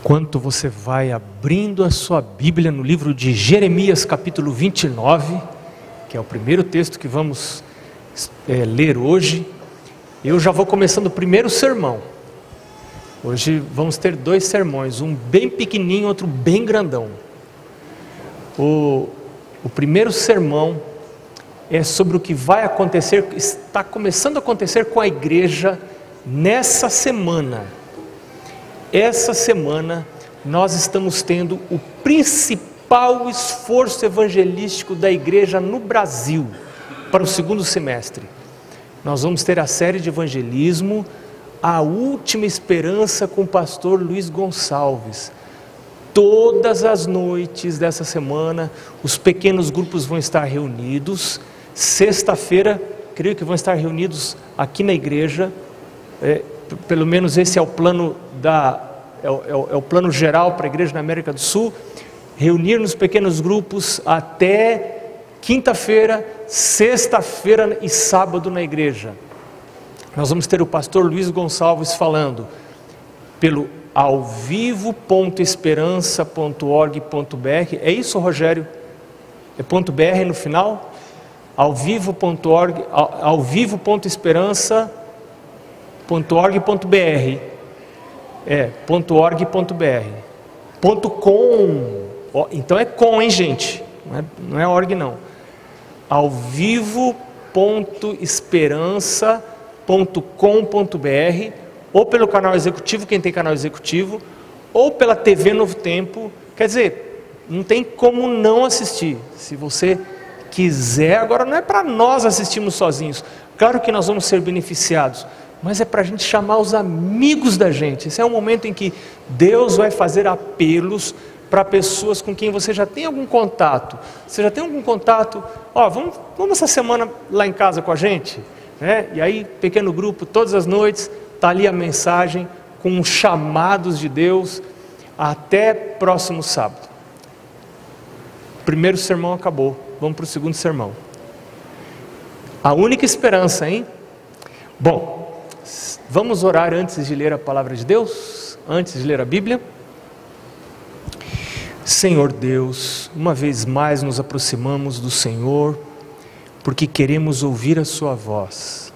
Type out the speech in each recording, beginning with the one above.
Enquanto você vai abrindo a sua Bíblia no livro de Jeremias capítulo 29, que é o primeiro texto que vamos ler hoje, eu já vou começando o primeiro sermão. Hoje vamos ter dois sermões, um bem pequenininho, outro bem grandão. O primeiro sermão é sobre o que vai acontecer, está começando a acontecer com a igreja nessa semana. Essa semana nós estamos tendo o principal esforço evangelístico da igreja no Brasil para o segundo semestre. Nós vamos ter a série de evangelismo, A Última Esperança, com o pastor Luiz Gonçalves. Todas as noites dessa semana, os pequenos grupos vão estar reunidos. Sexta-feira, creio que vão estar reunidos aqui na igreja. Pelo menos esse é o plano o plano geral para a igreja na América do Sul. Reunir nos pequenos grupos até quinta-feira, sexta-feira e sábado na igreja. Nós vamos ter o pastor Luiz Gonçalves falando pelo alvivo.esperança.org.br. É isso, Rogério? É .br no final? alvivo.org, alvivo.esperança.org.br. .org.br. .com. Então é com, hein, gente? Não é org, não. alvivo.esperança.com.br, ou pelo canal executivo, quem tem canal executivo, ou pela TV Novo Tempo. Quer dizer, não tem como não assistir. Se você quiser, agora não é para nós assistirmos sozinhos. Claro que nós vamos ser beneficiados, mas é para a gente chamar os amigos da gente. Esse é um momento em que Deus vai fazer apelos para pessoas com quem você já tem algum contato. Você já tem algum contato? Vamos essa semana lá em casa com a gente? E aí, pequeno grupo, todas as noites, está ali a mensagem com os chamados de Deus. Até próximo sábado. O primeiro sermão acabou, vamos para o segundo sermão. A única esperança, hein? Bom, vamos orar antes de ler a palavra de Deus, antes de ler a Bíblia. Senhor Deus, uma vez mais nos aproximamos do Senhor, porque queremos ouvir a sua voz.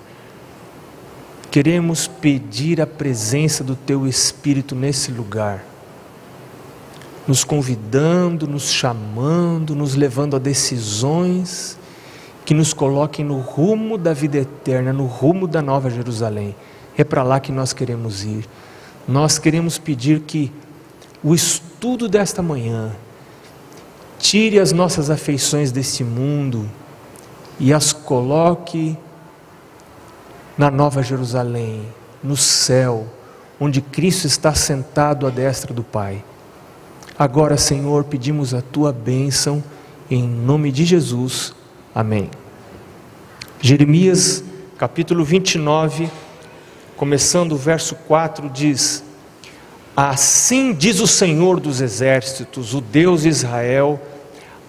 Queremos pedir a presença do Teu Espírito nesse lugar, nos convidando, nos chamando, nos levando a decisões que nos coloquem no rumo da vida eterna, no rumo da Nova Jerusalém. É para lá que nós queremos ir. Nós queremos pedir que o estudo desta manhã tire as nossas afeições deste mundo e as coloque na Nova Jerusalém, no céu, onde Cristo está sentado à destra do Pai. Agora, Senhor, pedimos a Tua bênção, em nome de Jesus. Amém. Jeremias, capítulo 29, começando o verso 4, diz: Assim diz o Senhor dos exércitos, o Deus de Israel,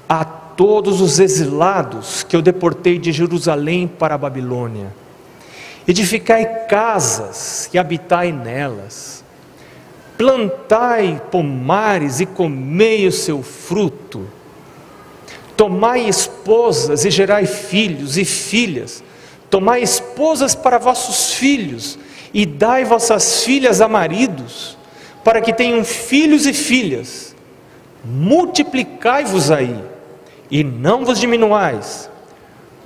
a todos os exilados que eu deportei de Jerusalém para a Babilônia: edificai casas e habitai nelas, plantai pomares e comei o seu fruto, tomai esposas e gerai filhos e filhas, tomai esposas para vossos filhos e dai vossas filhas a maridos, para que tenham filhos e filhas. Multiplicai-vos aí e não vos diminuais.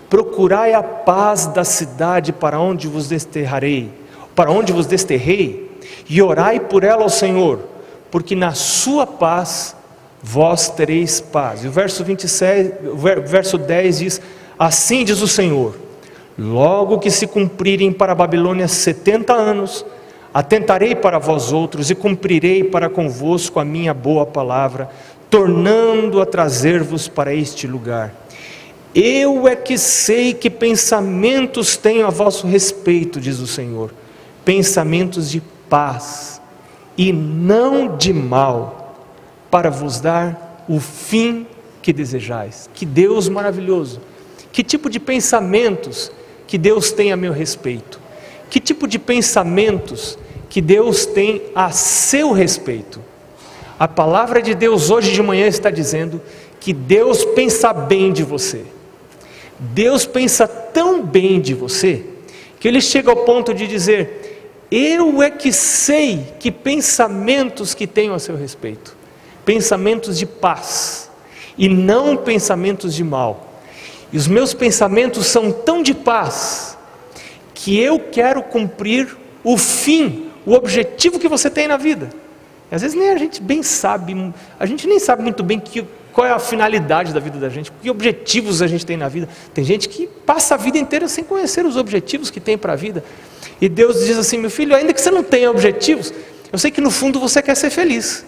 Procurai a paz da cidade para onde vos desterrei, e orai por ela ao Senhor, porque na sua paz vós tereis paz. E o verso 10 diz: Assim diz o Senhor: logo que se cumprirem para a Babilônia 70 anos, atentarei para vós outros e cumprirei para convosco a minha boa palavra, tornando a trazer-vos para este lugar. Eu é que sei que pensamentos tenho a vosso respeito, diz o Senhor, pensamentos de paz e não de mal, para vos dar o fim que desejais. Que Deus maravilhoso! Que tipo de pensamentos que Deus tem a meu respeito? Que tipo de pensamentos que Deus tem a seu respeito? A palavra de Deus hoje de manhã está dizendo que Deus pensa bem de você. Deus pensa tão bem de você, que Ele chega ao ponto de dizer: eu é que sei que pensamentos que tenho a seu respeito, pensamentos de paz, e não pensamentos de mal. E os meus pensamentos são tão de paz, que eu quero cumprir o fim, o objetivo que você tem na vida. E às vezes nem a gente bem sabe, a gente nem sabe muito bem qual é a finalidade da vida da gente, que objetivos a gente tem na vida. Tem gente que passa a vida inteira sem conhecer os objetivos que tem para a vida. E Deus diz assim: meu filho, ainda que você não tenha objetivos, eu sei que no fundo você quer ser feliz.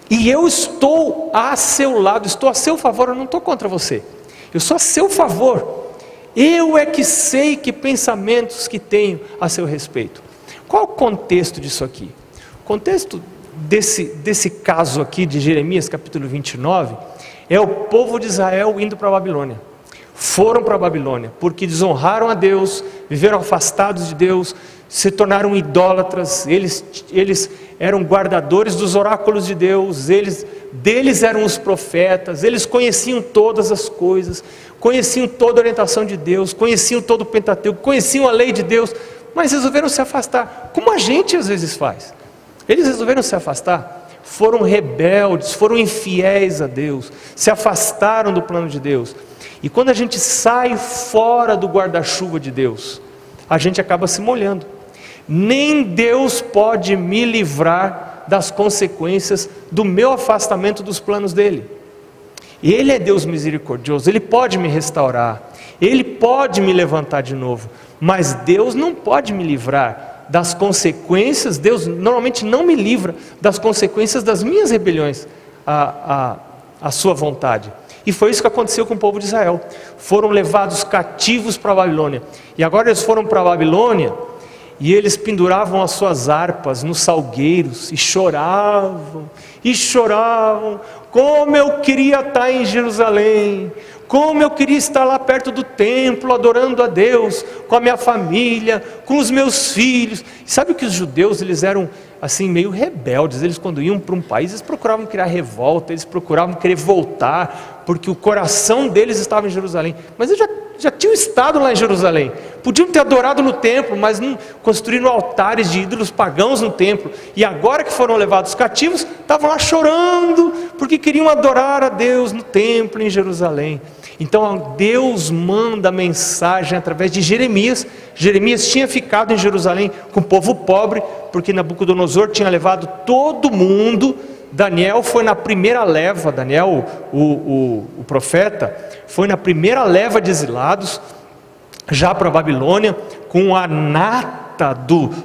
E eu estou a seu lado, estou a seu favor, eu não estou contra você. Eu sou a seu favor. Eu é que sei que pensamentos que tenho a seu respeito. Qual o contexto disso aqui? O contexto desse caso aqui de Jeremias capítulo 29, é o povo de Israel indo para a Babilônia. Foram para a Babilônia, porque desonraram a Deus, viveram afastados de Deus, se tornaram idólatras, eles eram guardadores dos oráculos de Deus, deles eram os profetas, eles conheciam todas as coisas, conheciam toda a orientação de Deus, conheciam todo o Pentateuco, conheciam a lei de Deus, mas resolveram se afastar, como a gente às vezes faz. Eles resolveram se afastar, foram rebeldes, foram infiéis a Deus, se afastaram do plano de Deus. E quando a gente sai fora do guarda-chuva de Deus, a gente acaba se molhando. Nem Deus pode me livrar das consequências do meu afastamento dos planos dele. Ele é Deus misericordioso, Ele pode me restaurar, Ele pode me levantar de novo, mas Deus não pode me livrar das consequências. Deus normalmente não me livra das consequências das minhas rebeliões à sua vontade. E foi isso que aconteceu com o povo de Israel. Foram levados cativos para a Babilônia, e agora eles foram para a Babilônia, e eles penduravam as suas harpas nos salgueiros, e choravam, como eu queria estar em Jerusalém, como eu queria estar lá perto do templo, adorando a Deus, com a minha família, com os meus filhos. Sabe que os judeus, eles eram assim meio rebeldes. Eles, quando iam para um país, eles procuravam criar revolta, eles procuravam querer voltar, porque o coração deles estava em Jerusalém. Mas eles já tinham estado lá em Jerusalém, podiam ter adorado no templo, mas não construíram altares de ídolos pagãos no templo. E agora que foram levados cativos, estavam lá chorando, porque queriam adorar a Deus no templo em Jerusalém. Então Deus manda a mensagem através de Jeremias. Jeremias tinha ficado em Jerusalém com o povo pobre, porque Nabucodonosor tinha levado todo mundo. Daniel foi na primeira leva, Daniel, o profeta, foi na primeira leva de exilados, já para a Babilônia, com a nata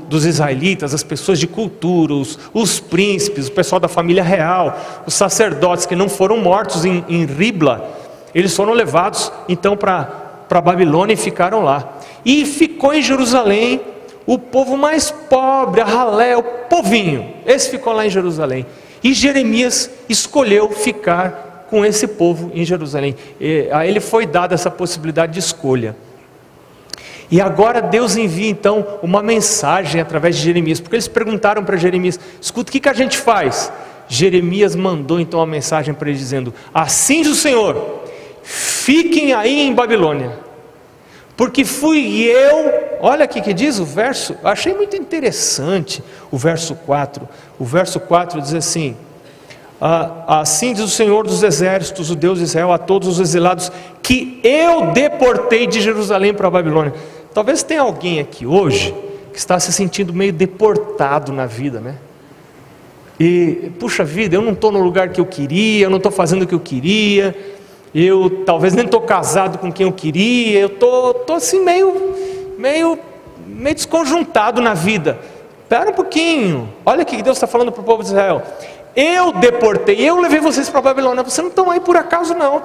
dos israelitas, as pessoas de cultura, os príncipes, o pessoal da família real, os sacerdotes que não foram mortos em Ribla. Eles foram levados então para a Babilônia e ficaram lá. E ficou em Jerusalém o povo mais pobre, a ralé, o povinho, esse ficou lá em Jerusalém. E Jeremias escolheu ficar com esse povo em Jerusalém. A ele foi dada essa possibilidade de escolha. E agora Deus envia então uma mensagem através de Jeremias, porque eles perguntaram para Jeremias: escuta, o que a gente faz? Jeremias mandou então uma mensagem para eles dizendo: assim diz o Senhor, fiquem aí em Babilônia, porque fui eu. Olha aqui que diz o verso, eu achei muito interessante o verso 4. O verso 4 diz assim: assim diz o Senhor dos exércitos, o Deus de Israel, a todos os exilados que eu deportei de Jerusalém para a Babilônia. Talvez tenha alguém aqui hoje que está se sentindo meio deportado na vida, né? E, puxa vida, eu não estou no lugar que eu queria, eu não estou fazendo o que eu queria, eu talvez nem estou casado com quem eu queria, eu estou assim meio desconjuntado na vida. Espera um pouquinho, olha o que Deus está falando para o povo de Israel: eu deportei, eu levei vocês para a Babilônia, vocês não estão aí por acaso não,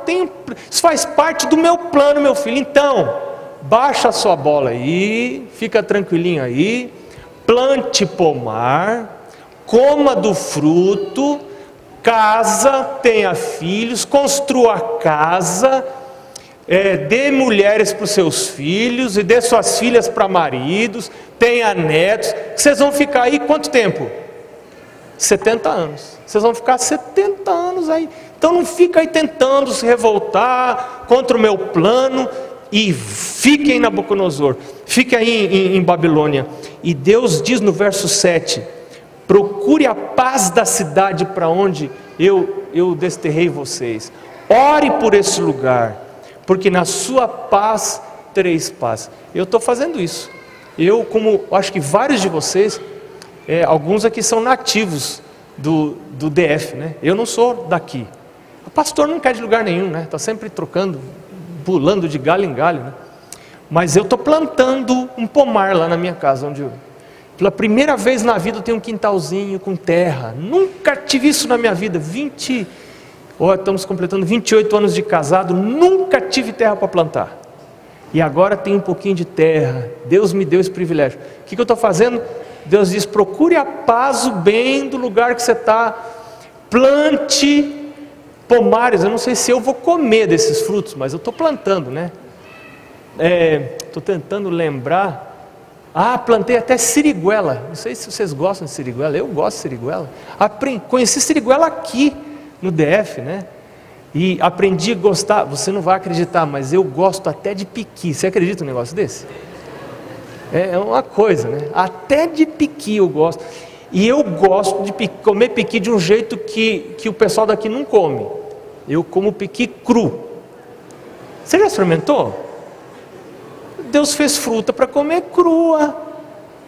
isso faz parte do meu plano, meu filho. Então, baixa a sua bola aí, fica tranquilinho aí, plante pomar, coma do fruto, casa, tenha filhos, construa casa, dê mulheres para os seus filhos e dê suas filhas para maridos, tenha netos. Vocês vão ficar aí quanto tempo? 70 anos. Vocês vão ficar 70 anos aí. Então não fica aí tentando se revoltar contra o meu plano. E fiquem em Nabucodonosor, fiquem aí em Babilônia. E Deus diz no verso 7: procure a paz da cidade para onde eu desterrei vocês. Ore por esse lugar, porque na sua paz tereis paz. Eu estou fazendo isso. Eu, como acho que vários de vocês, alguns aqui são nativos do DF, né? Eu não sou daqui. O pastor não quer de lugar nenhum, né? Está sempre trocando, pulando de galho em galho, né? Mas eu estou plantando um pomar lá na minha casa, onde pela primeira vez na vida eu tenho um quintalzinho com terra. Nunca tive isso na minha vida. Estamos completando 28 anos de casado, nunca tive terra para plantar. E agora tem um pouquinho de terra. Deus me deu esse privilégio. O que eu estou fazendo? Deus diz: procure a paz, o bem do lugar que você está. Plante pomares. Eu não sei se eu vou comer desses frutos, mas eu estou plantando, né? Estou tentando lembrar. Plantei até siriguela. Não sei se vocês gostam de siriguela. Eu gosto de siriguela. Conheci siriguela aqui no DF, né? E aprendi a gostar. Você não vai acreditar, mas eu gosto até de piqui. Você acredita num negócio desse? É uma coisa, né? Até de piqui eu gosto. E eu gosto de comer piqui de um jeito que o pessoal daqui não come. Eu como piqui cru. Você já experimentou? Deus fez fruta para comer crua.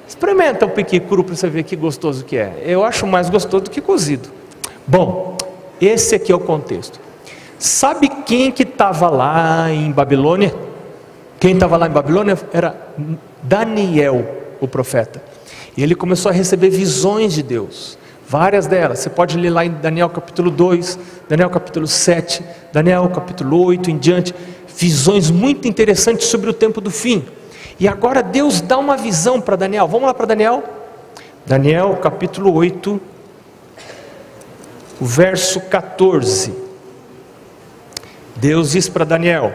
Experimenta o piqui cru para você ver que gostoso que é. Eu acho mais gostoso do que cozido. Bom, esse aqui é o contexto. Sabe quem que estava lá em Babilônia? Quem estava lá em Babilônia era Daniel, o profeta. E ele começou a receber visões de Deus. Várias delas. Você pode ler lá em Daniel capítulo 2, Daniel capítulo 7, Daniel capítulo 8 em diante. Visões muito interessantes sobre o tempo do fim. E agora Deus dá uma visão para Daniel. Vamos lá para Daniel? Daniel capítulo 8, o verso 14. Deus diz para Daniel: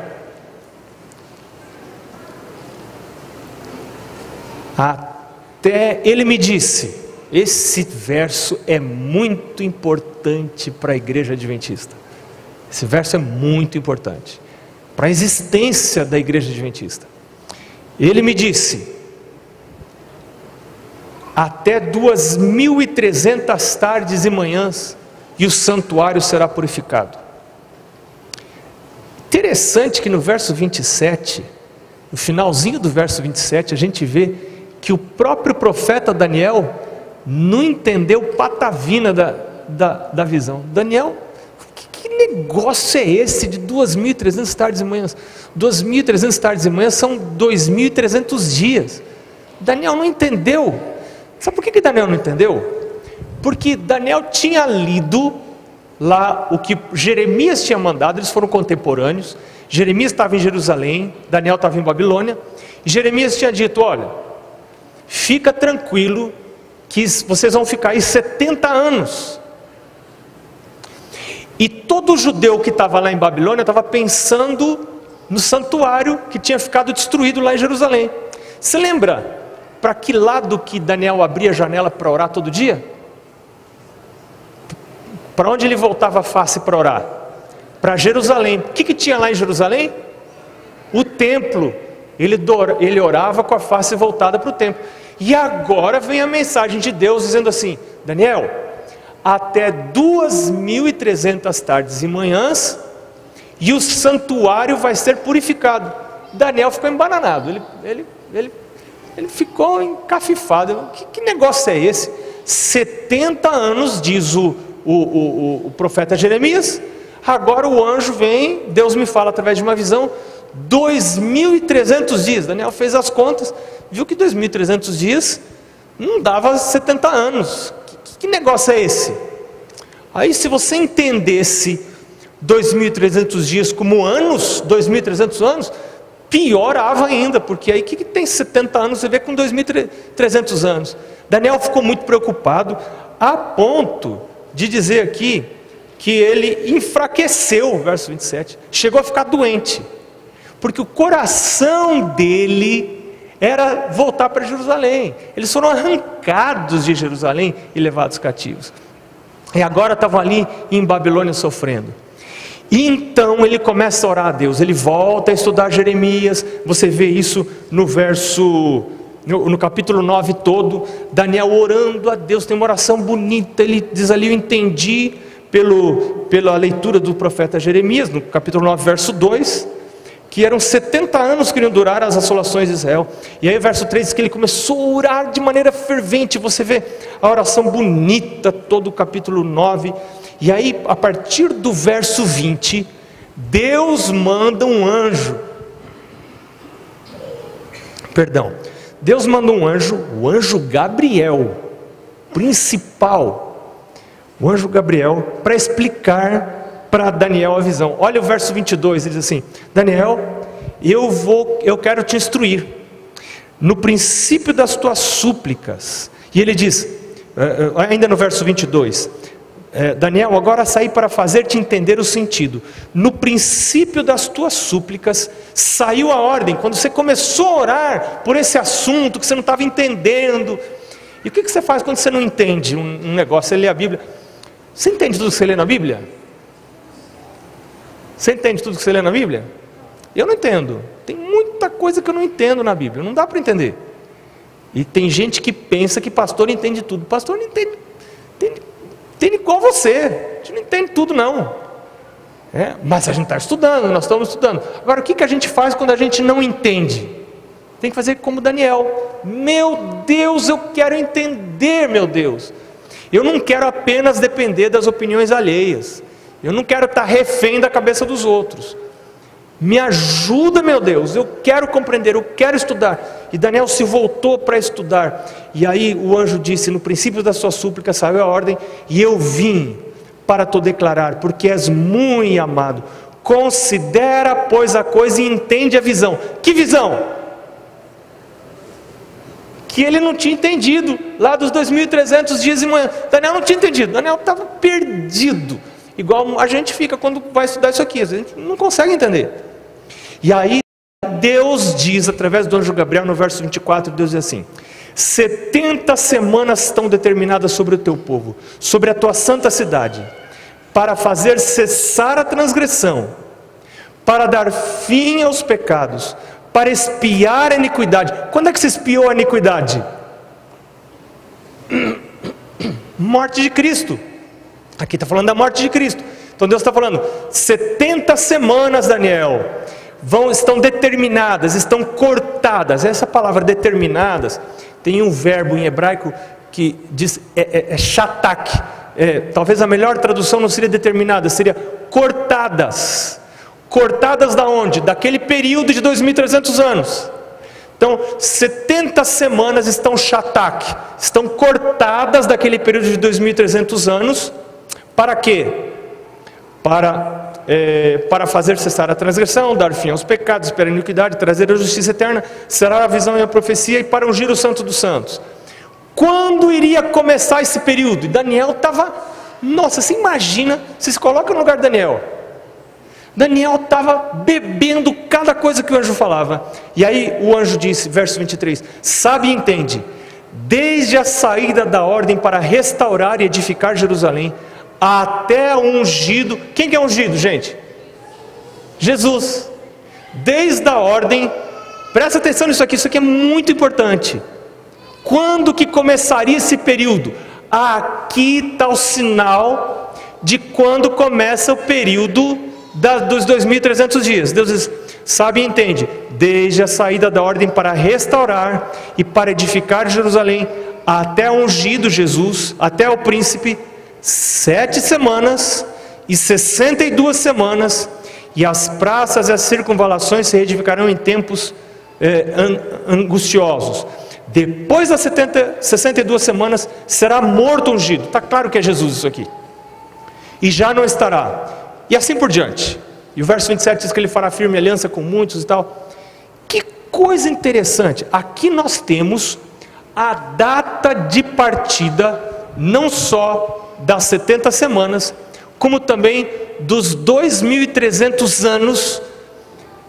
até ele me disse. Esse verso é muito importante para a igreja adventista. Esse verso é muito importante para a existência da igreja adventista. Ele me disse: até 2.300 tardes e manhãs, e o santuário será purificado. Interessante que no verso 27, no finalzinho do verso 27, a gente vê que o próprio profeta Daniel não entendeu patavina da visão. Daniel, que negócio é esse de 2.300 tardes e manhãs? 2.300 tardes e manhãs são 2.300 dias. Daniel não entendeu. Sabe por que Daniel não entendeu? Porque Daniel tinha lido lá o que Jeremias tinha mandado. Eles foram contemporâneos. Jeremias estava em Jerusalém, Daniel estava em Babilônia, e Jeremias tinha dito: olha, fica tranquilo que vocês vão ficar aí 70 anos. E todo judeu que estava lá em Babilônia estava pensando no santuário que tinha ficado destruído lá em Jerusalém. Você lembra para que lado que Daniel abria a janela para orar todo dia? Para onde ele voltava a face para orar? Para Jerusalém. O que tinha lá em Jerusalém? O templo. Ele orava com a face voltada para o templo. E agora vem a mensagem de Deus dizendo assim: Daniel, até 2.300 tardes e manhãs, e o santuário vai ser purificado. Daniel ficou embananado. Ele ficou encafifado. Que negócio é esse? 70 anos, diz o profeta Jeremias. Agora o anjo vem, Deus me fala através de uma visão, 2.300 dias. Daniel fez as contas, viu que 2.300 dias não dava 70 anos. Que negócio é esse? Aí, se você entendesse 2.300 dias como anos, 2.300 anos, piorava ainda, porque aí o que tem 70 anos, você vê com 2.300 anos. Daniel ficou muito preocupado, a ponto de dizer aqui que ele enfraqueceu, verso 27, chegou a ficar doente, porque o coração dele era voltar para Jerusalém. Eles foram arrancados de Jerusalém e levados cativos. E agora estavam ali em Babilônia sofrendo. E então ele começa a orar a Deus, ele volta a estudar Jeremias. Você vê isso no capítulo 9 todo, Daniel orando a Deus, tem uma oração bonita. Ele diz ali: eu entendi pela leitura do profeta Jeremias, no capítulo 9, verso 2, que eram 70 anos que iriam durar as assolações de Israel. E aí o verso 3 diz que ele começou a orar de maneira fervente. Você vê a oração bonita, todo o capítulo 9. E aí, a partir do verso 20, Deus manda um anjo. Deus manda um anjo, o anjo Gabriel, principal, o anjo Gabriel, para explicar para Daniel a visão. Olha o verso 22, ele diz assim: Daniel, eu quero te instruir no princípio das tuas súplicas. E ele diz, ainda no verso 22, Daniel, agora saí para fazer-te entender o sentido. No princípio das tuas súplicas saiu a ordem. Quando você começou a orar por esse assunto que você não estava entendendo. E o que você faz quando você não entende um negócio? Você lê a Bíblia. Você entende tudo que você lê na Bíblia? Você entende tudo que você lê na Bíblia? Eu não entendo. Tem muita coisa que eu não entendo na Bíblia. Não dá para entender. E tem gente que pensa que pastor entende tudo. Pastor não entende igual você. A gente não entende tudo não. Mas a gente está estudando, nós estamos estudando. Agora, o que a gente faz quando a gente não entende? Tem que fazer como Daniel. Meu Deus, eu quero entender, meu Deus. Eu não quero apenas depender das opiniões alheias. Eu não quero estar refém da cabeça dos outros. Me ajuda, meu Deus, eu quero compreender, eu quero estudar. E Daniel se voltou para estudar. E aí o anjo disse: no princípio da sua súplica saiu a ordem, e eu vim para te declarar, porque és muito amado. Considera, pois, a coisa e entende a visão. Que visão? Que ele não tinha entendido lá dos 2.300 dias e manhã. Daniel não tinha entendido, Daniel estava perdido. Igual a gente fica quando vai estudar isso aqui, a gente não consegue entender. E aí Deus diz, através do anjo Gabriel, no verso 24, Deus diz assim: 70 semanas estão determinadas sobre o teu povo, sobre a tua santa cidade, para fazer cessar a transgressão, para dar fim aos pecados, para expiar a iniquidade. Quando é que se expiou a iniquidade? Morte de Cristo. Aqui está falando da morte de Cristo. Então Deus está falando, 70 semanas, Daniel, estão determinadas, estão cortadas. Essa palavra determinadas, tem um verbo em hebraico que diz, shatak. Talvez a melhor tradução não seria determinada, seria cortadas. Cortadas da onde? Daquele período de 2.300 anos. Então, 70 semanas estão shatak, estão cortadas daquele período de 2.300 anos. Para quê? Para fazer cessar a transgressão, dar fim aos pecados, esperar a iniquidade, trazer a justiça eterna, será a visão e a profecia, e para ungir o santo dos santos. Quando iria começar esse período? E Daniel estava, nossa, você imagina, você se coloca no lugar de Daniel. Daniel estava bebendo cada coisa que o anjo falava. E aí o anjo disse, verso 23, sabe e entende, desde a saída da ordem para restaurar e edificar Jerusalém, até o ungido. Quem que é ungido, gente? Jesus. Desde a ordem, presta atenção nisso aqui é muito importante. Quando que começaria esse período? Aqui está o sinal de quando começa o período dos 2.300 dias. Deus diz, sabe e entende, desde a saída da ordem para restaurar e para edificar Jerusalém, até o ungido Jesus, até o príncipe, 7 semanas e 62 semanas, e as praças e as circunvalações se reedificarão em tempos angustiosos. Depois das 62 semanas será morto ungido. Está claro que é Jesus isso aqui. E já não estará. E assim por diante. E o verso 27 diz que ele fará firme aliança com muitos e tal. Que coisa interessante. Aqui nós temos a data de partida, não só das 70 semanas, como também dos 2.300 anos,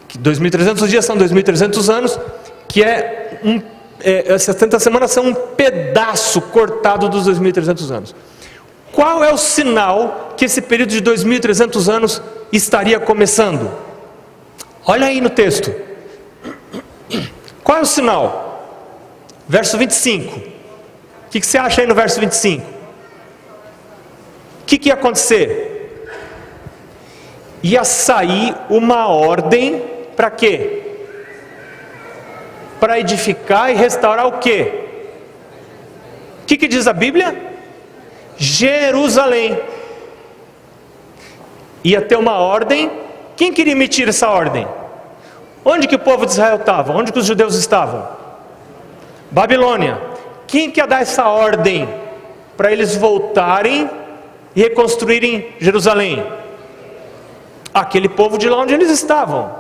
que 2.300 dias são 2.300 anos, que as 70 semanas são um pedaço cortado dos 2.300 anos. Qual é o sinal que esse período de 2.300 anos estaria começando? Olha aí no texto. Qual é o sinal? Verso 25. O que você acha aí no verso 25? O que ia acontecer? Ia sair uma ordem para quê? Para edificar e restaurar o quê? O que diz a Bíblia? Jerusalém. Ia ter uma ordem. Quem queria emitir essa ordem? Onde que o povo de Israel estava? Onde que os judeus estavam? Babilônia. Quem que ia dar essa ordem para eles voltarem e reconstruírem Jerusalém? Aquele povo de lá onde eles estavam.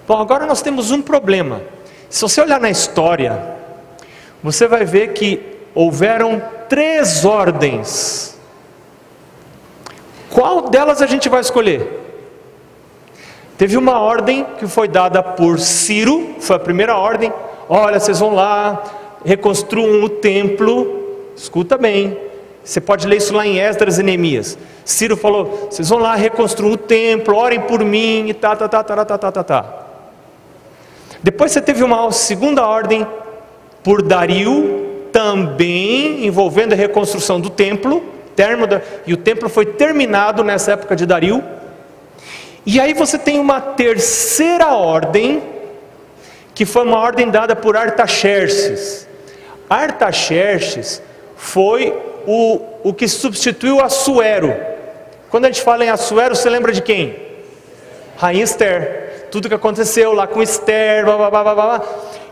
Bom, agora nós temos um problema. Se você olhar na história, você vai ver que houveram 3 ordens. Qual delas a gente vai escolher? Teve uma ordem que foi dada por Ciro, foi a primeira ordem. Olha, vocês vão lá, reconstruam o templo. Escuta bem, você pode ler isso lá em Esdras e Neemias. Ciro falou, vocês vão lá, reconstruam o templo, orem por mim, e tá. Depois você teve uma segunda ordem por Dario, também envolvendo a reconstrução do templo, e o templo foi terminado nessa época de Dario. E aí você tem uma terceira ordem, que foi uma ordem dada por Artaxerxes. Artaxerxes foi o que substituiu Assuero. Quando a gente fala em Assuero, você lembra de quem? Rainha Esther. Tudo que aconteceu lá com Esther,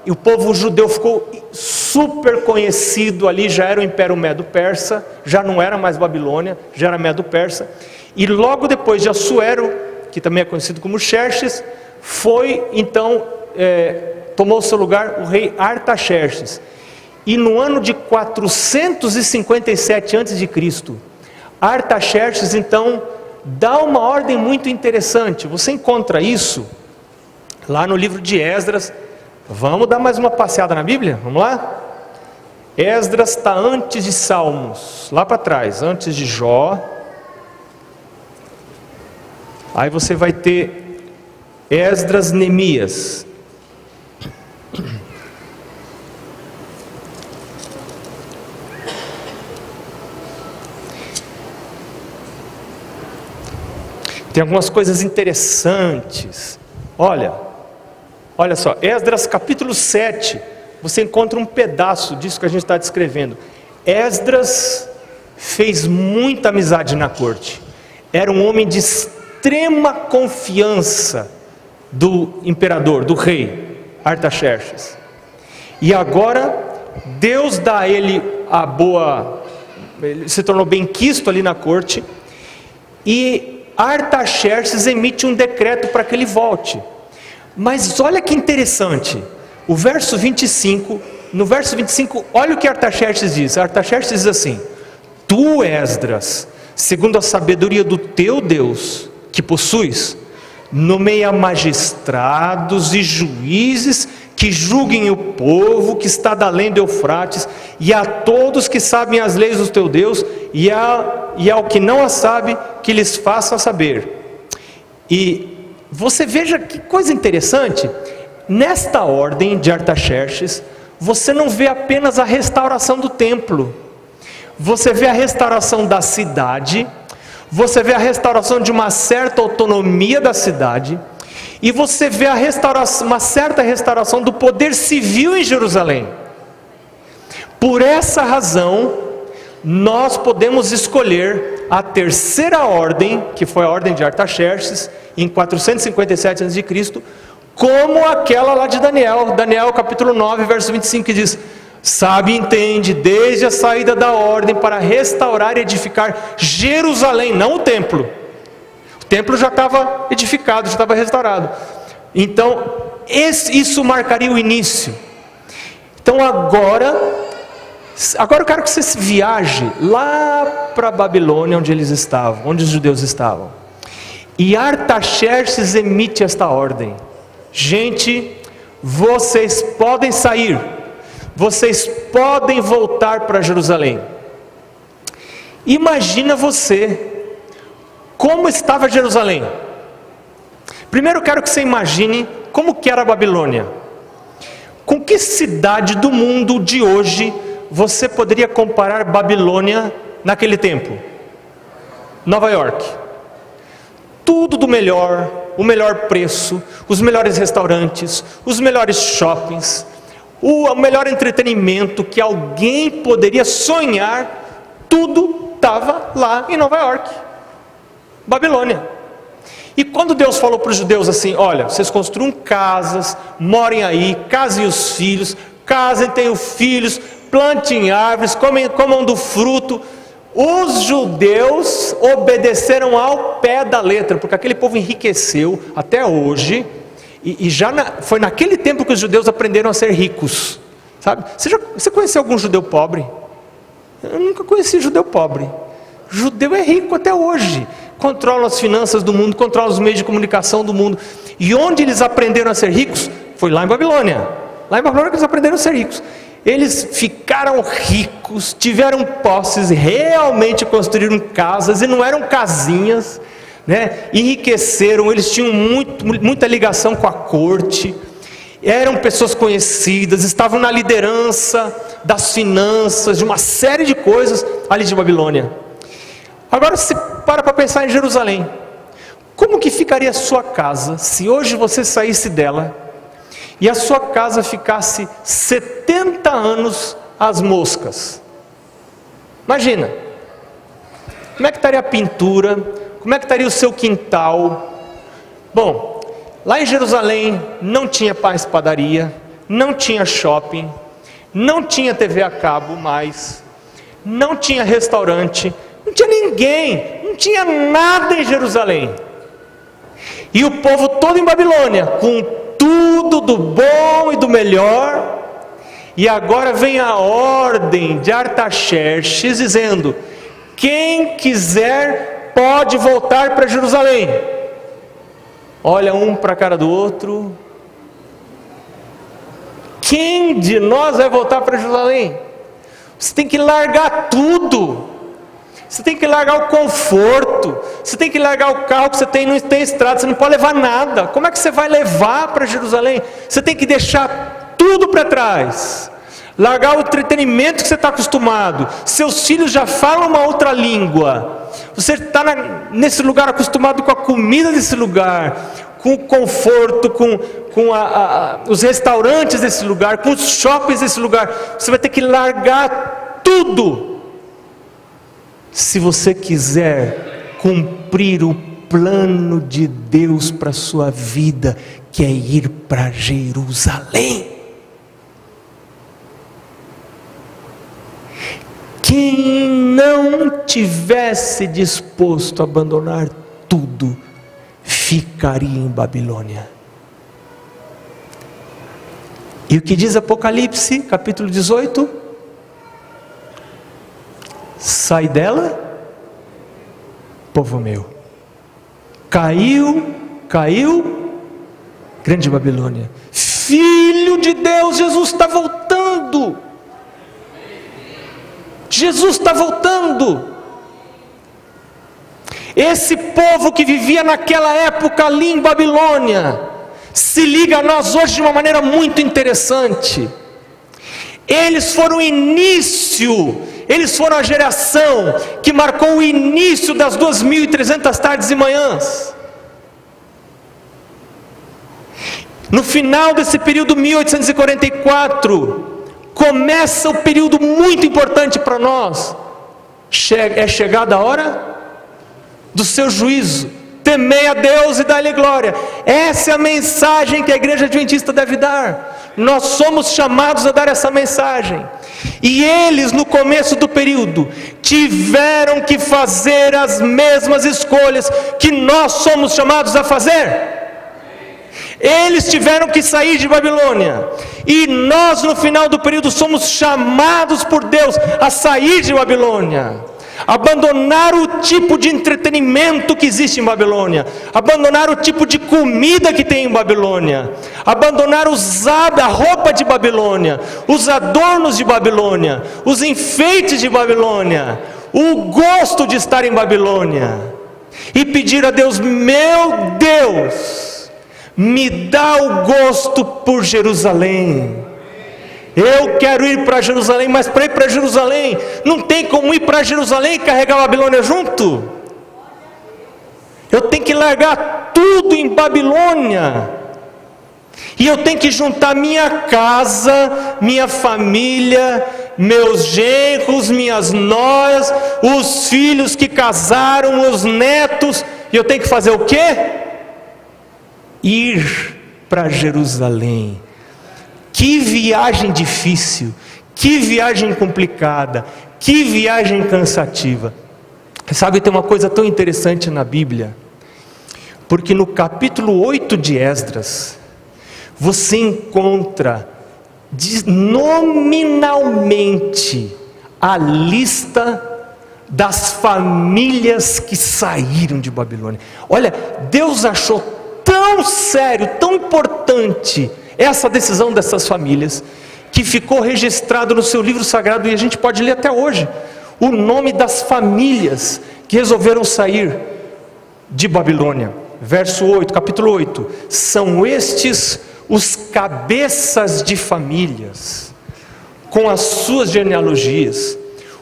e o povo judeu ficou super conhecido ali. Já era o Império Medo-Persa, já não era mais Babilônia, já era Medo-Persa. E logo depois de Assuero, que também é conhecido como Xerxes, foi então, tomou seu lugar o rei Artaxerxes. E no ano de 457 a.C., Artaxerxes então dá uma ordem muito interessante. Você encontra isso lá no livro de Esdras. Vamos dar mais uma passeada na Bíblia? Vamos lá? Esdras está antes de Salmos, lá para trás, antes de Jó. Aí você vai ter Esdras, Neemias. Tem algumas coisas interessantes. Olha só, Esdras capítulo 7, você encontra um pedaço disso que a gente está descrevendo. Esdras fez muita amizade na corte, era um homem de extrema confiança do imperador, do rei Artaxerxes. E agora Deus dá a ele ele se tornou bem quisto ali na corte, e Artaxerxes emite um decreto para que ele volte. Mas olha que interessante, o verso 25, no verso 25, olha o que Artaxerxes diz. Artaxerxes diz assim: tu, Esdras, segundo a sabedoria do teu Deus que possuis, nomeia magistrados e juízes que julguem o povo que está da além do Eufrates, e a todos que sabem as leis do teu Deus, e ao que não as sabe, que lhes façam saber. E você veja que coisa interessante, nesta ordem de Artaxerxes, você não vê apenas a restauração do templo, você vê a restauração da cidade, você vê a restauração de uma certa autonomia da cidade, e você vê uma certa restauração do poder civil em Jerusalém. Por essa razão, nós podemos escolher a terceira ordem, que foi a ordem de Artaxerxes, em 457 a.C., como aquela lá de Daniel, capítulo 9, verso 25, que diz: sabe e entende, desde a saída da ordem para restaurar e edificar Jerusalém, não o templo. O templo já estava edificado, já estava restaurado. Então, isso marcaria o início. Então agora eu quero que você viaje lá para a Babilônia, onde eles estavam, onde os judeus estavam. E Artaxerxes emite esta ordem: gente, vocês podem sair, vocês podem voltar para Jerusalém. Imagina você, como estava Jerusalém. Primeiro eu quero que você imagine como que era a Babilônia. Com que cidade do mundo de hoje você poderia comparar Babilônia naquele tempo? Nova York. Tudo do melhor, o melhor preço, os melhores restaurantes, os melhores shoppings, o melhor entretenimento que alguém poderia sonhar, tudo estava lá em Nova York, Babilônia. E quando Deus falou para os judeus assim: olha, vocês construam casas, morem aí, casem os filhos, casem, tenham filhos, plantem árvores, comam do fruto, os judeus obedeceram ao pé da letra, porque aquele povo enriqueceu até hoje, e foi naquele tempo que os judeus aprenderam a ser ricos, sabe? Você conheceu algum judeu pobre? Eu nunca conheci judeu pobre. Judeu é rico até hoje, controla as finanças do mundo, controla os meios de comunicação do mundo. E onde eles aprenderam a ser ricos? Foi lá em Babilônia. Lá em Babilônia que eles aprenderam a ser ricos. Eles ficaram ricos, tiveram posses, realmente construíram casas, e não eram casinhas, né? Enriqueceram, eles tinham muita ligação com a corte, eram pessoas conhecidas, estavam na liderança das finanças, de uma série de coisas ali de Babilônia. Agora se para pensar em Jerusalém, como que ficaria a sua casa se hoje você saísse dela e a sua casa ficasse 70 anos às moscas? Imagina, como é que estaria a pintura, como é que estaria o seu quintal? Bom, lá em Jerusalém não tinha mais padaria, não tinha shopping, não tinha TV a cabo mais, não tinha restaurante, não tinha ninguém, não tinha nada em Jerusalém. E o povo todo em Babilônia, com tudo do bom e do melhor. E agora vem a ordem de Artaxerxes dizendo: quem quiser pode voltar para Jerusalém. Olha um para a cara do outro. Quem de nós vai voltar para Jerusalém? Você tem que largar tudo. Você tem que largar o conforto, você tem que largar o carro que você tem, não tem estrada, você não pode levar nada. Como é que você vai levar para Jerusalém? Você tem que deixar tudo para trás, largar o entretenimento que você está acostumado. Seus filhos já falam uma outra língua, você está nesse lugar acostumado com a comida desse lugar, com o conforto, com os restaurantes desse lugar, com os shoppings desse lugar. Você vai ter que largar tudo, se você quiser cumprir o plano de Deus para a sua vida, que é ir para Jerusalém. Quem não tivesse disposto a abandonar tudo, ficaria em Babilônia. E o que diz Apocalipse, capítulo 18? Sai dela, povo meu. Caiu, grande Babilônia. Filho de Deus, Jesus está voltando. Jesus está voltando. Esse povo que vivia naquela época ali em Babilônia, se liga a nós hoje de uma maneira muito interessante. Eles foram o início, eles foram a geração que marcou o início das 2.300 tardes e manhãs. No final desse período 1844, começa o período muito importante para nós. É chegada a hora do seu juízo. Temei a Deus e dá-lhe glória. Essa é a mensagem que a igreja adventista deve dar. Nós somos chamados a dar essa mensagem. E eles, no começo do período, tiveram que fazer as mesmas escolhas que nós somos chamados a fazer. Eles tiveram que sair de Babilônia, e nós no final do período somos chamados por Deus a sair de Babilônia, abandonar o tipo de entretenimento que existe em Babilônia, abandonar o tipo de comida que tem em Babilônia, abandonar a roupa de Babilônia, os adornos de Babilônia, os enfeites de Babilônia, o gosto de estar em Babilônia, e pedir a Deus: meu Deus, me dá o gosto por Jerusalém. Eu quero ir para Jerusalém, mas para ir para Jerusalém, não tem como ir para Jerusalém e carregar a Babilônia junto. Eu tenho que largar tudo em Babilônia, e eu tenho que juntar minha casa, minha família, meus genros, minhas noras, os filhos que casaram, os netos, e eu tenho que fazer o quê? Ir para Jerusalém. Que viagem difícil, que viagem complicada, que viagem cansativa. Sabe, tem uma coisa tão interessante na Bíblia, porque no capítulo 8 de Esdras, você encontra nominalmente a lista das famílias que saíram de Babilônia. Olha, Deus achou tão sério, tão importante essa decisão dessas famílias, que ficou registrado no seu livro sagrado, e a gente pode ler até hoje o nome das famílias que resolveram sair de Babilônia. Verso 8, capítulo 8: são estes os cabeças de famílias, com as suas genealogias,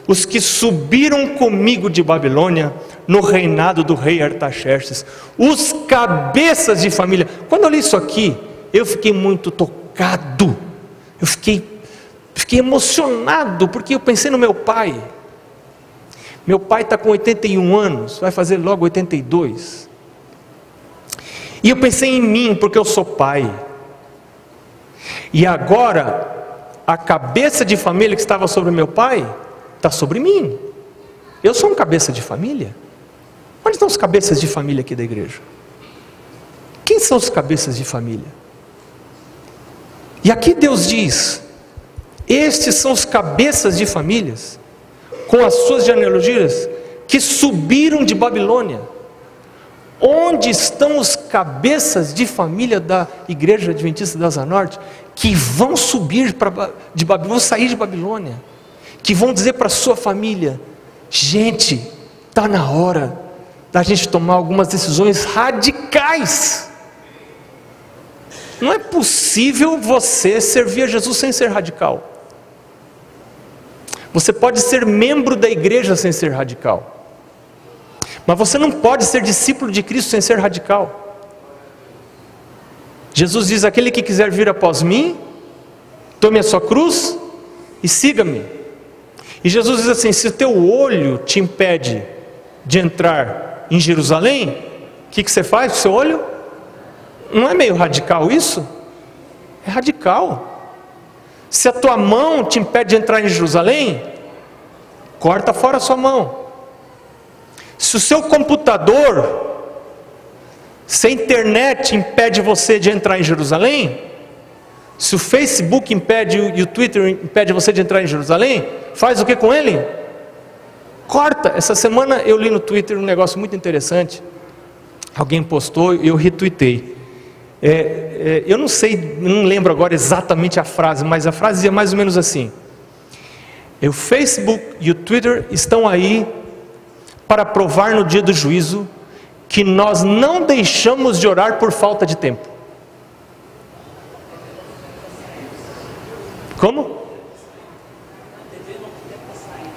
os que subiram comigo de Babilônia, no reinado do rei Artaxerxes. Os cabeças de família. Quando eu li isso aqui, eu fiquei muito tocado, eu fiquei emocionado, porque eu pensei no meu pai. Meu pai está com 81 anos, vai fazer logo 82, e eu pensei em mim, porque eu sou pai, e agora, a cabeça de família que estava sobre meu pai, está sobre mim. Eu sou um cabeça de família. Onde estão os cabeças de família aqui da igreja? Quem são os cabeças de família? E aqui Deus diz: estes são os cabeças de famílias, com as suas genealogias, que subiram de Babilônia. Onde estão os cabeças de família da Igreja Adventista da Asa Norte, que vão subir de Babilônia, vão sair de Babilônia, que vão dizer para a sua família: gente, está na hora da gente tomar algumas decisões radicais. Não é possível você servir a Jesus sem ser radical. Você pode ser membro da igreja sem ser radical, mas você não pode ser discípulo de Cristo sem ser radical. Jesus diz: aquele que quiser vir após mim, tome a sua cruz e siga-me. E Jesus diz assim: se o teu olho te impede de entrar em Jerusalém, o que você faz com o seu olho? Não é meio radical isso? É radical. Se a tua mão te impede de entrar em Jerusalém, corta fora a sua mão. Se o seu computador, se a internet impede você de entrar em Jerusalém, se o Facebook impede e o Twitter impede você de entrar em Jerusalém, faz o que com ele? Corta. Essa semana eu li no Twitter um negócio muito interessante. Alguém postou e eu retuitei. Eu não sei, não lembro agora exatamente a frase, mas a frase dizia mais ou menos assim: o Facebook e o Twitter estão aí para provar no dia do juízo que nós não deixamos de orar por falta de tempo. Como?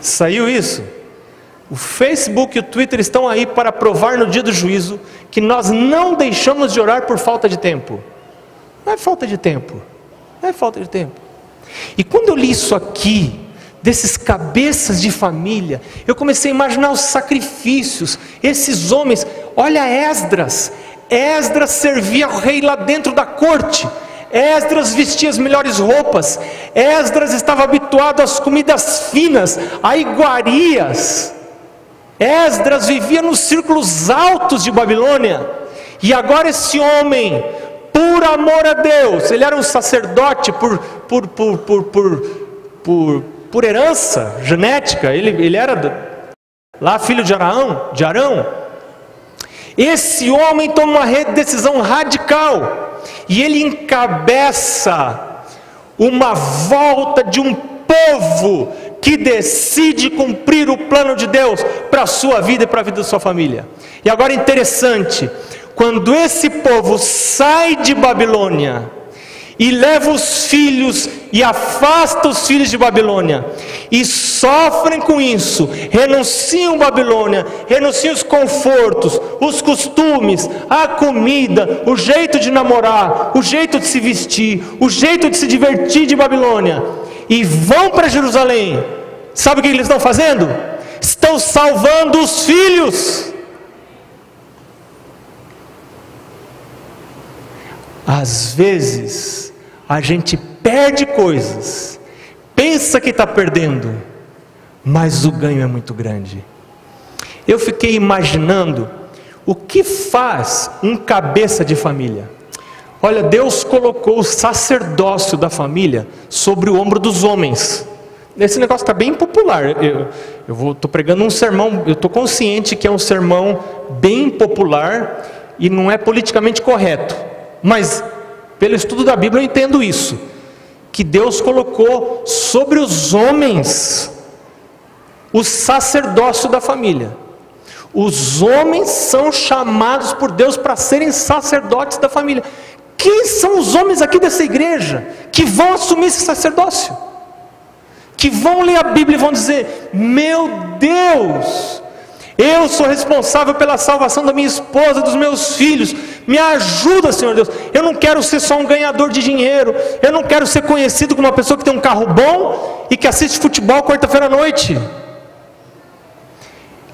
Saiu isso? O Facebook e o Twitter estão aí para provar no dia do juízo que nós não deixamos de orar por falta de tempo. Não é falta de tempo, não é falta de tempo. E quando eu li isso aqui, desses cabeças de família, eu comecei a imaginar os sacrifícios, esses homens. Olha Esdras servia ao rei lá dentro da corte, Esdras vestia as melhores roupas, Esdras estava habituado às comidas finas, a iguarias, Esdras vivia nos círculos altos de Babilônia, e agora esse homem, por amor a Deus, ele era um sacerdote por herança genética, ele era lá filho de Arão, esse homem toma uma decisão radical, e ele encabeça uma volta de um povo que decide cumprir o plano de Deus para a sua vida e para a vida da sua família. E agora interessante, quando esse povo sai de Babilônia e leva os filhos e afasta os filhos de Babilônia, e sofrem com isso, renunciam a Babilônia, renunciam os confortos, os costumes, a comida, o jeito de namorar, o jeito de se vestir, o jeito de se divertir de Babilônia, e vão para Jerusalém. Sabe o que eles estão fazendo? Estão salvando os filhos. Às vezes a gente perde coisas, pensa que está perdendo, mas o ganho é muito grande. Eu fiquei imaginando o que faz um cabeça de família. Olha, Deus colocou o sacerdócio da família sobre o ombro dos homens. Esse negócio está bem popular. Eu estou pregando um sermão, eu estou consciente que é um sermão bem popular e não é politicamente correto, mas pelo estudo da Bíblia eu entendo isso, que Deus colocou sobre os homens o sacerdócio da família. Os homens são chamados por Deus para serem sacerdotes da família. Quem são os homens aqui dessa igreja que vão assumir esse sacerdócio? Que vão ler a Bíblia e vão dizer: meu Deus, eu sou responsável pela salvação da minha esposa, dos meus filhos, me ajuda, Senhor Deus. Eu não quero ser só um ganhador de dinheiro, eu não quero ser conhecido como uma pessoa que tem um carro bom e que assiste futebol quarta-feira à noite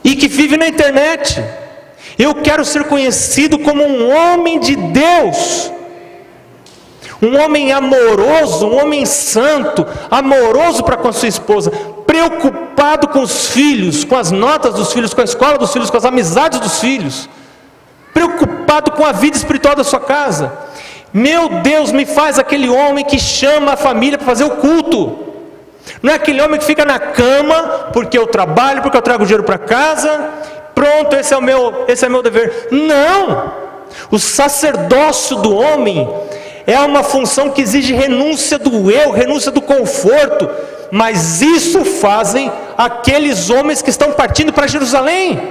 e que vive na internet. Eu quero ser conhecido como um homem de Deus, um homem amoroso, um homem santo, amoroso para com a sua esposa, preocupado com os filhos, com as notas dos filhos, com a escola dos filhos, com as amizades dos filhos, preocupado com a vida espiritual da sua casa. Meu Deus, me faz aquele homem que chama a família para fazer o culto. Não é aquele homem que fica na cama, porque eu trabalho, porque eu trago dinheiro para casa, pronto, esse é o meu dever. Não! O sacerdócio do homem é uma função que exige renúncia do eu, renúncia do conforto, mas isso fazem aqueles homens que estão partindo para Jerusalém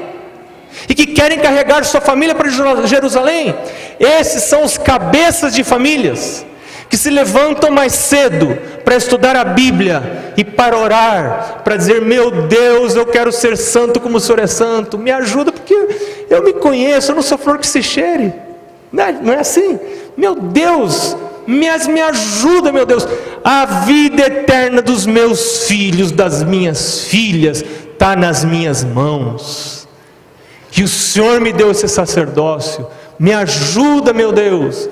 e que querem carregar sua família para Jerusalém. Esses são os cabeças de famílias que se levantam mais cedo para estudar a Bíblia e para orar, para dizer: meu Deus, eu quero ser santo como o Senhor é santo, me ajuda, porque eu me conheço, eu não sou flor que se cheire. Não é assim? Meu Deus, me ajuda, meu Deus. A vida eterna dos meus filhos, das minhas filhas, está nas minhas mãos, e o Senhor me deu esse sacerdócio. Me ajuda, meu Deus.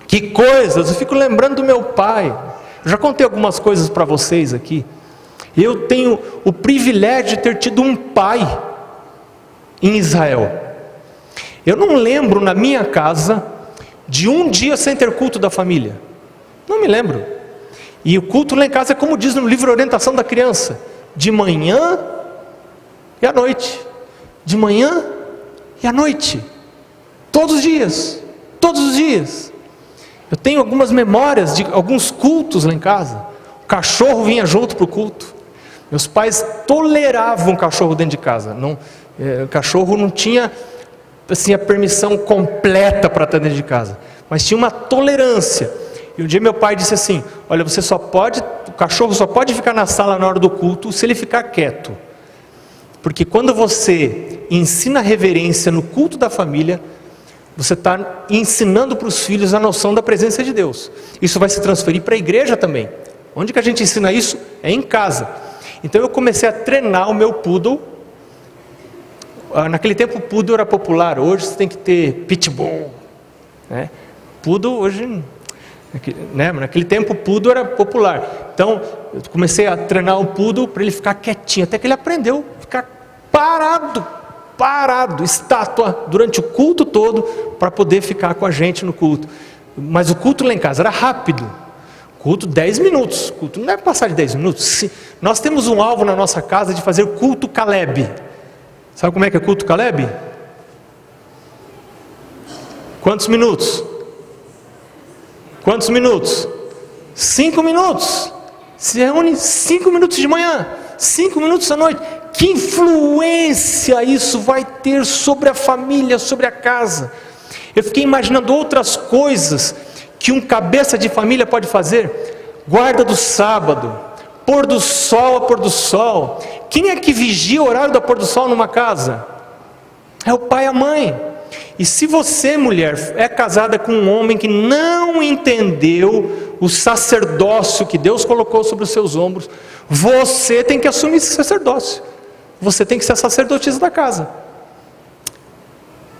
Que coisas, eu fico lembrando do meu pai. Eu já contei algumas coisas para vocês aqui. Eu tenho o privilégio de ter tido um pai em Israel. Eu não lembro na minha casa de um dia sem ter culto da família. Não me lembro. E o culto lá em casa é como diz no livro Orientação da Criança: de manhã e à noite. De manhã e à noite. Todos os dias. Todos os dias. Eu tenho algumas memórias de alguns cultos lá em casa. O cachorro vinha junto para o culto. Meus pais toleravam o cachorro dentro de casa. O cachorro não tinha assim a permissão completa para estar dentro de casa, mas tinha uma tolerância. E um dia meu pai disse assim: olha, o cachorro só pode ficar na sala na hora do culto se ele ficar quieto, porque quando você ensina reverência no culto da família, você está ensinando para os filhos a noção da presença de Deus. Isso vai se transferir para a igreja também. Onde que a gente ensina isso? É em casa. Então eu comecei a treinar o meu poodle. Naquele tempo o poodle era popular, hoje você tem que ter pitbull, né? Poodle hoje, né? Naquele tempo o poodle era popular. Então eu comecei a treinar o poodle para ele ficar quietinho, até que ele aprendeu a ficar parado, estátua, durante o culto todo, para poder ficar com a gente no culto. Mas o culto lá em casa era rápido. Culto 10 minutos, culto não deve passar de 10 minutos. Nós temos um alvo na nossa casa de fazer culto Caleb. Sabe como é que é culto Caleb? Quantos minutos? Quantos minutos? 5 minutos. Se reúne 5 minutos de manhã, 5 minutos à noite. Que influência isso vai ter sobre a família, sobre a casa? Eu fiquei imaginando outras coisas que um cabeça de família pode fazer. Guarda do sábado, pôr do sol a pôr do sol. Quem é que vigia o horário do pôr do sol numa casa? É o pai e a mãe. E se você, mulher, é casada com um homem que não entendeu o sacerdócio que Deus colocou sobre os seus ombros, você tem que assumir esse sacerdócio. Você tem que ser a sacerdotisa da casa.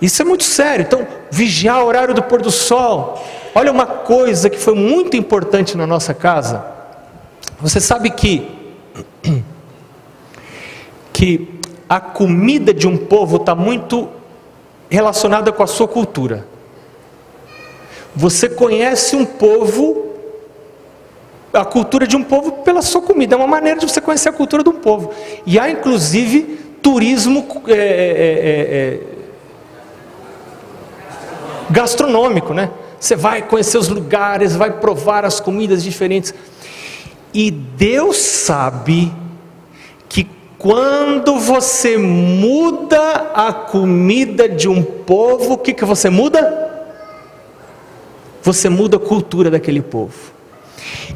Isso é muito sério. Então, vigiar o horário do pôr do sol. Olha uma coisa que foi muito importante na nossa casa. Você sabe que a comida de um povo está muito relacionada com a sua cultura. Você conhece um povo, a cultura de um povo pela sua comida. É uma maneira de você conhecer a cultura de um povo. E há inclusive turismo gastronômico, né? Você vai conhecer os lugares, vai provar as comidas diferentes. E Deus sabe que quando você muda a comida de um povo, o que você muda? Você muda a cultura daquele povo.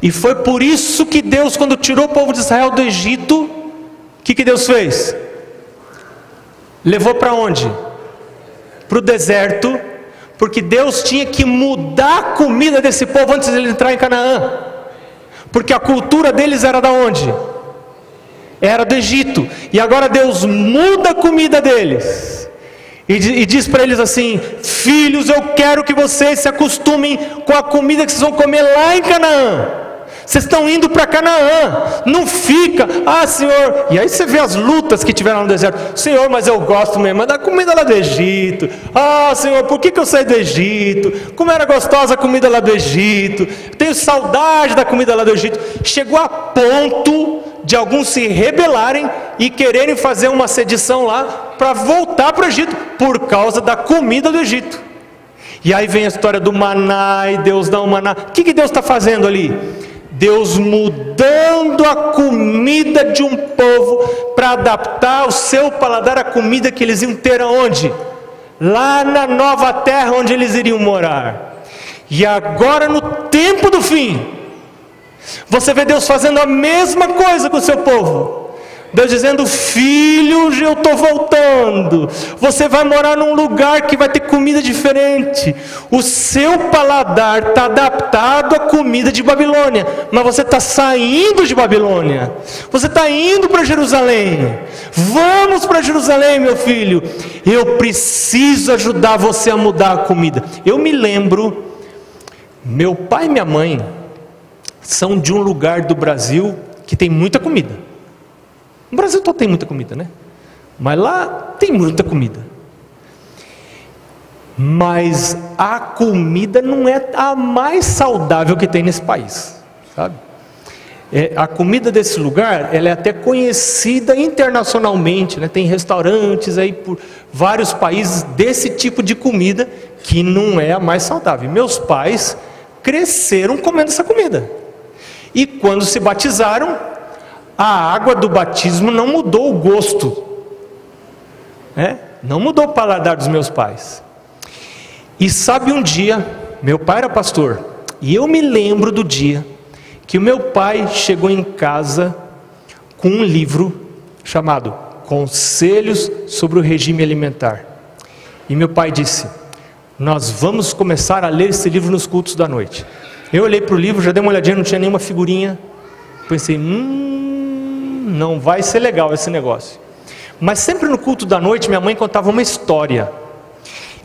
E foi por isso que Deus, quando tirou o povo de Israel do Egito, o que Deus fez? Levou para onde? Para o deserto, porque Deus tinha que mudar a comida desse povo antes de ele entrar em Canaã, porque a cultura deles era da onde? Era do Egito. E agora Deus muda a comida deles e diz para eles assim: filhos, eu quero que vocês se acostumem com a comida que vocês vão comer lá em Canaã. Vocês estão indo para Canaã, não fica, Senhor. E aí você vê as lutas que tiveram no deserto. Senhor, mas eu gosto mesmo da comida lá do Egito. Senhor, por que eu saí do Egito? Como era gostosa a comida lá do Egito. Tenho saudade da comida lá do Egito. Chegou a ponto de alguns se rebelarem e quererem fazer uma sedição lá para voltar para o Egito, por causa da comida do Egito. E aí vem a história do maná, e Deus dá um maná. O que Deus está fazendo ali? Deus mudando a comida de um povo para adaptar o seu paladar à comida que eles iam ter aonde? Lá na nova terra onde eles iriam morar. E agora, no tempo do fim, você vê Deus fazendo a mesma coisa com o seu povo. Deus dizendo: filho, eu estou voltando. Você vai morar num lugar que vai ter comida diferente. O seu paladar está adaptado à comida de Babilônia, mas você está saindo de Babilônia. Você está indo para Jerusalém. Vamos para Jerusalém, meu filho. Eu preciso ajudar você a mudar a comida. Eu me lembro, meu pai e minha mãe são de um lugar do Brasil que tem muita comida. No Brasil todo tem muita comida, né? Mas lá tem muita comida. Mas a comida não é a mais saudável que tem nesse país, sabe? A comida desse lugar, ela é até conhecida internacionalmente, né? Tem restaurantes aí por vários países desse tipo de comida que não é a mais saudável. Meus pais cresceram comendo essa comida. E quando se batizaram, a água do batismo não mudou o gosto, não mudou o paladar dos meus pais. E sabe, um dia, meu pai era pastor, e eu me lembro do dia que o meu pai chegou em casa com um livro chamado Conselhos sobre o Regime Alimentar. E meu pai disse: nós vamos começar a ler esse livro nos cultos da noite. Eu olhei para o livro, já dei uma olhadinha, não tinha nenhuma figurinha. Pensei, não vai ser legal esse negócio. Mas sempre no culto da noite minha mãe contava uma história,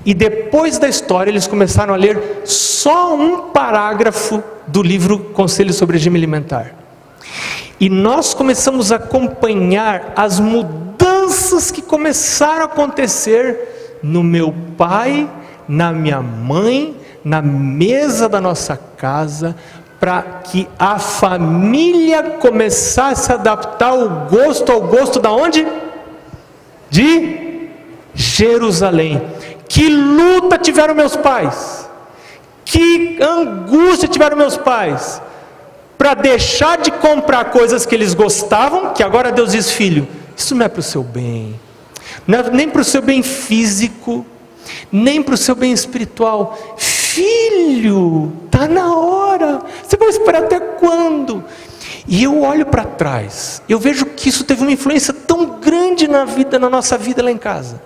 e depois da história eles começaram a ler só um parágrafo do livro Conselhos sobre o Regime Alimentar, e nós começamos a acompanhar as mudanças que começaram a acontecer no meu pai, na minha mãe, na mesa da nossa casa, para que a família começasse a adaptar o gosto ao gosto da onde? De Jerusalém. Que luta tiveram meus pais, que angústia tiveram meus pais, para deixar de comprar coisas que eles gostavam, que agora Deus diz: filho, isso não é para o seu bem, não é nem para o seu bem físico, nem para o seu bem espiritual. Filho, está na hora, você vai esperar até quando? E eu olho para trás, eu vejo que isso teve uma influência tão grande na nossa vida lá em casa,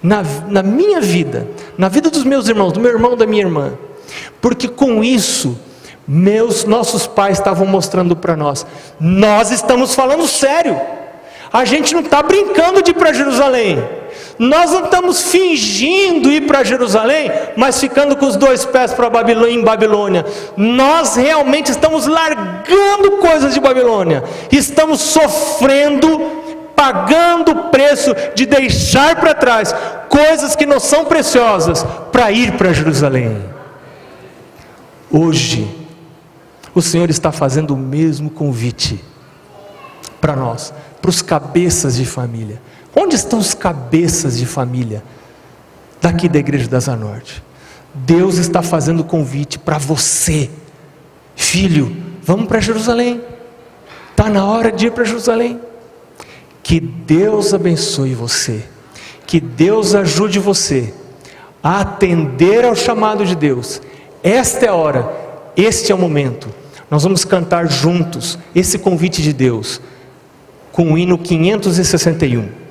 na minha vida, na vida dos meus irmãos, do meu irmão, da minha irmã, porque com isso, nossos pais estavam mostrando para nós estamos falando sério, a gente não está brincando de ir para Jerusalém, nós não estamos fingindo ir para Jerusalém, mas ficando com os 2 pés em Babilônia, nós realmente estamos largando coisas de Babilônia, estamos sofrendo, pagando o preço de deixar para trás coisas que não são preciosas, para ir para Jerusalém. Hoje, o Senhor está fazendo o mesmo convite para nós, para os cabeças de família. Onde estão os cabeças de família daqui da igreja da Zanorte? Deus está fazendo o convite para você, filho, vamos para Jerusalém, está na hora de ir para Jerusalém. Que Deus abençoe você, que Deus ajude você a atender ao chamado de Deus. Esta é a hora, este é o momento. Nós vamos cantar juntos esse convite de Deus com o hino 561.